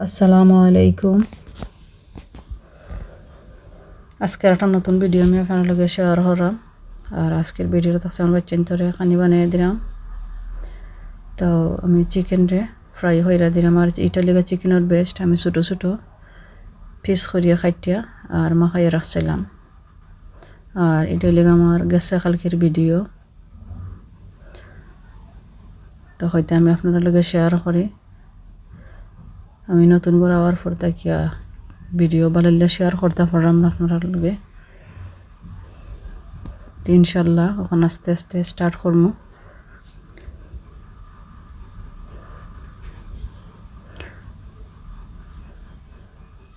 আসসালামু আলাইকুম। আজকের একটা নতুন ভিডিও আমি আপনার লগে শেয়ার করাম। আর আজকের ভিডিওটা থাকছে আমার চিন্তরে খানি বানিয়ে দিলাম। তো আমি চিকেন রে ফ্রাই হইরা দিলাম। আর এটা লেগে চিকেনের বেস্ট আমি ছোটো ছোটো পিস করিয়া খাইটিয়া আর মাখাইয়া রাখছিলাম। আর এটা লেগে আমার গেছে কালকের ভিডিও, তো হয়তো আমি আপনার লগে শেয়ার করি। আমি নতুন করে আওয়ার পর তাকিয়া ভিডিও বানাইলে শেয়ার করতে পারলাম না আপনার লগে। তো ইনশাল্লাহ এখন আস্তে আস্তে স্টার্ট করবো।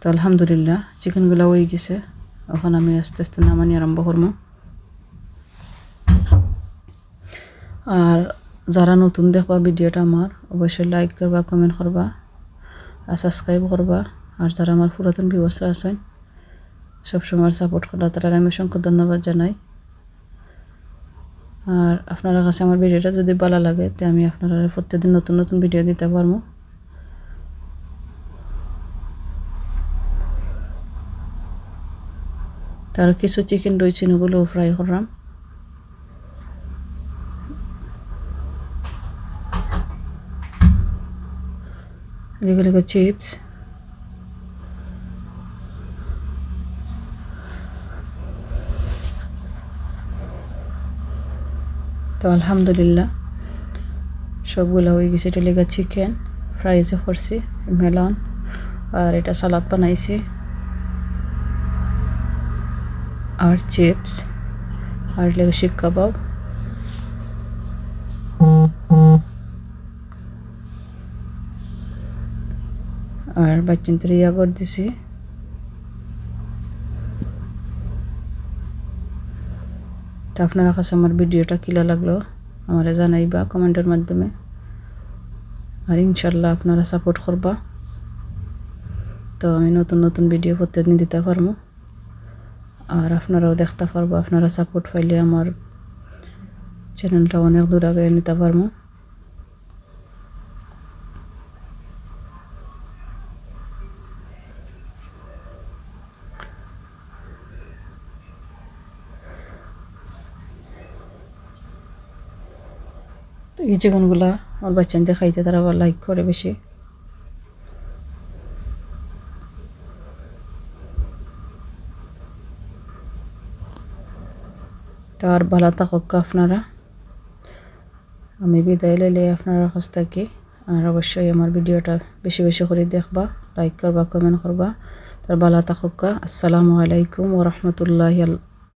তো আলহামদুলিল্লাহ চিকেনগুলো হয়ে গেছে। এখন আমি আস্তে আস্তে নামানি আরম্ভ করবো। আর যারা নতুন দেখবা ভিডিওটা আমার অবশ্যই লাইক করবা, কমেন্ট করবা আর সাবস্ক্রাইব করবা। আর যারা আমার পুরাতন ভিউয়ার্সরা আছেন সবসময় সাপোর্ট করা, তারা আমি অসংখ্য ধন্যবাদ জানাই। আর আপনার কাছে আমার ভিডিওটা যদি ভালো লাগে তো আমি আপনারা প্রত্যেকদিন নতুন নতুন ভিডিও দিতে পারবো। তার কিছু চিকেন রয়েছে ওগুলো ফ্রাই করলাম। যেগুলো চিপস, তো আলহামদুলিল্লাহ সবগুলো হয়ে গেছে। এটা লেগে চিকেন ফ্রাই যে করছি, মেলন, আর এটা সালাদ বানাইছি, আর চিপস, আর লেগে শিক কাবাব, আর বাচ্চিন্তরে ইয়া করে দিছি। তো আপনার কাছে আমার ভিডিওটা কিলা লাগলো আমারে জানাইবা কমেন্টের মাধ্যমে। আর ইনশাল্লাহ আপনারা সাপোর্ট করবা, তো আমি নতুন নতুন ভিডিও প্রত্যেকদিন দিতে পারবো। আর আপনারাও দেখতে পারবো। আপনারা সাপোর্ট পাইলে আমার চ্যানেলটা অনেক দূর আগে নিতে পারবো। তো এই চিকেনগুলা আমার বাচ্চাদের খাইতে তারা আবার লাইক করে বেশি। তো আর ভালো থাকুক আপনারা। আমি বিদায় লইলে আপনার কাছ থেকে। আর অবশ্যই আমার ভিডিওটা বেশি বেশি করে দেখবা, লাইক করবা, কমেন্ট করবা। তার ভালো থাকুক। আসসালামু আলাইকুম ওয়া রাহমাতুল্লাহি